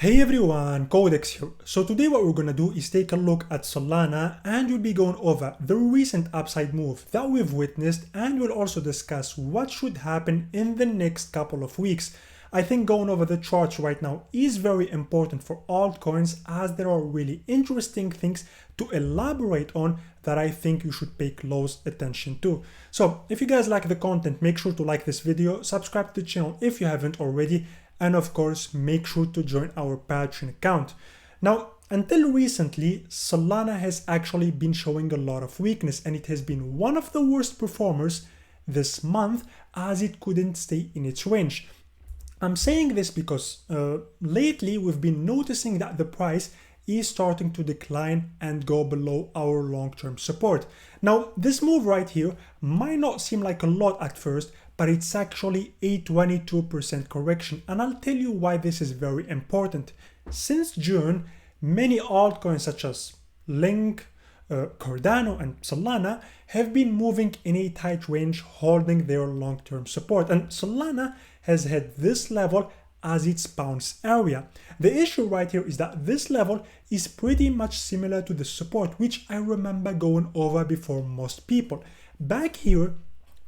Hey everyone, Codex here. So today what we're gonna do is take a look at Solana and we'll be going over the recent upside move that we've witnessed, and we'll also discuss what should happen in the next couple of weeks. I think going over the charts right now is very important for altcoins, as there are really interesting things to elaborate on that I think you should pay close attention to. So if you guys like the content, make sure to like this video, subscribe to the channel if you haven't already, and of course make sure to join our Patreon account. Now, until recently, Solana has actually been showing a lot of weakness, and it has been one of the worst performers this month as it couldn't stay in its range. I'm saying this because lately we've been noticing that the price is starting to decline and go below our long-term support. Now, this move right here might not seem like a lot at first, but it's actually a 22% correction, and I'll tell you why this is very important. Since June, many altcoins such as Link, Cardano and Solana have been moving in a tight range, holding their long-term support, and Solana has had this level as its bounce area. The issue right here is that this level is pretty much similar to the support, which I remember going over before most people. Back here,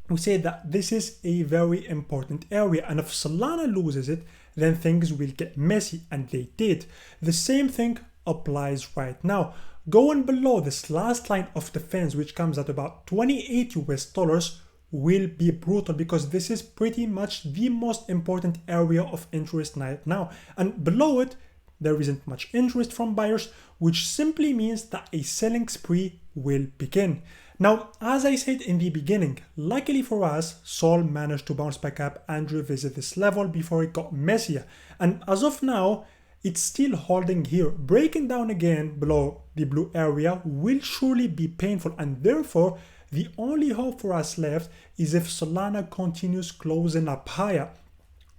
we say that this is a very important area, and if Solana loses it, then things will get messy, and they did. The same thing applies right now. Going below this last line of defense, which comes at about 28 US dollars, will be brutal, because this is pretty much the most important area of interest right now, and below it there isn't much interest from buyers, which simply means that a selling spree will begin. Now, as I said in the beginning, luckily for us, Sol managed to bounce back up and revisit this level before it got messier, and as of now it's still holding here. Breaking down again below the blue area will surely be painful, and therefore the only hope for us left is if Solana continues closing up higher.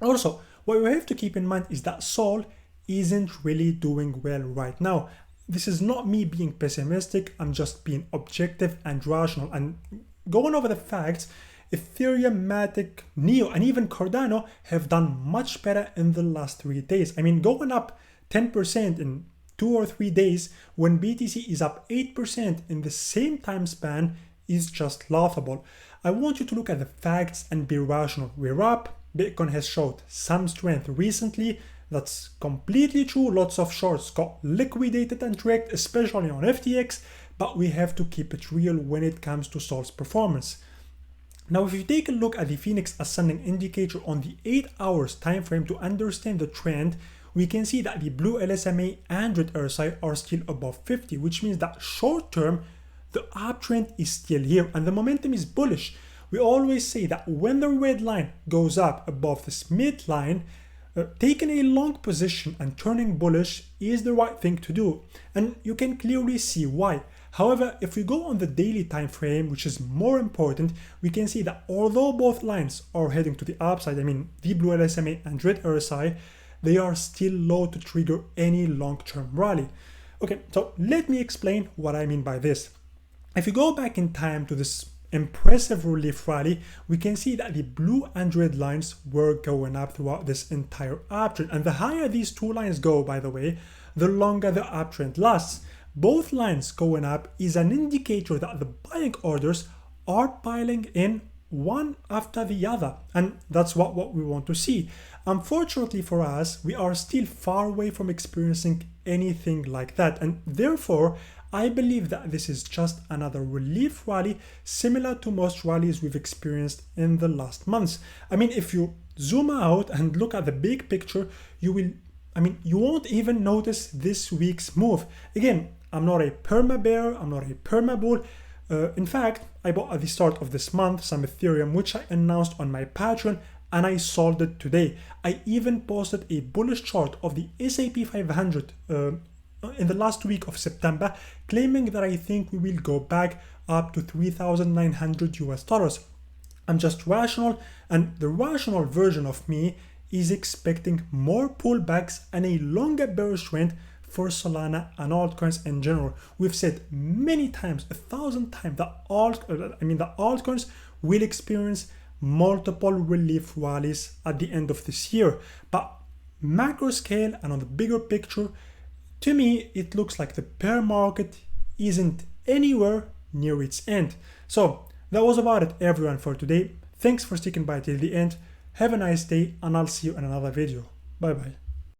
Also, what we have to keep in mind is that Sol isn't really doing well right now. This is not me being pessimistic, I'm just being objective and rational, and going over the facts. Ethereum, Matic, Neo and even Cardano have done much better in the last 3 days. I mean, going up 10% in 2 or 3 days when BTC is up 8% in the same time span is just laughable. I want you to look at the facts and be rational. We're up, Bitcoin has showed some strength recently. That's completely true. Lots of shorts got liquidated and tracked, especially on FTX, but we have to keep it real when it comes to Sol's performance. Now, if you take a look at the Phoenix Ascending indicator on the 8 hours time frame to understand the trend, we can see that the blue LSMA and red RSI are still above 50, which means that short term, the uptrend is still here and the momentum is bullish. We always say that when the red line goes up above this midline, taking a long position and turning bullish is the right thing to do, and you can clearly see why. However, if we go on the daily time frame, which is more important, we can see that although both lines are heading to the upside, I mean the blue LSMA and red RSI, they are still low to trigger any long-term rally. Okay, so let me explain what I mean by this. If you go back in time to this impressive relief rally, we can see that the blue and red lines were going up throughout this entire uptrend, and the higher these two lines go, by the way, the longer the uptrend lasts. Both lines going up is an indicator that the buying orders are piling in one after the other, and that's what we want to see. Unfortunately for us, we are still far away from experiencing anything like that, and therefore I believe that this is just another relief rally similar to most rallies we've experienced in the last months. I mean, if you zoom out and look at the big picture, you won't even notice this week's move. Again, I'm not a perma bear, I'm not a perma bull. In fact, I bought at the start of this month some Ethereum, which I announced on my Patreon, and I sold it today. I even posted a bullish chart of the S&P 500 in the last week of September, claiming that I think we will go back up to 3,900 US dollars. I'm just rational, and the rational version of me is expecting more pullbacks and a longer bearish trend for Solana and altcoins in general. We've said many times, 1,000 times, that the altcoins will experience multiple relief rallies at the end of this year. But macro scale and on the bigger picture, to me it looks like the bear market isn't anywhere near its end. So that was about it everyone for today. Thanks for sticking by till the end. Have a nice day and I'll see you in another video. Bye bye.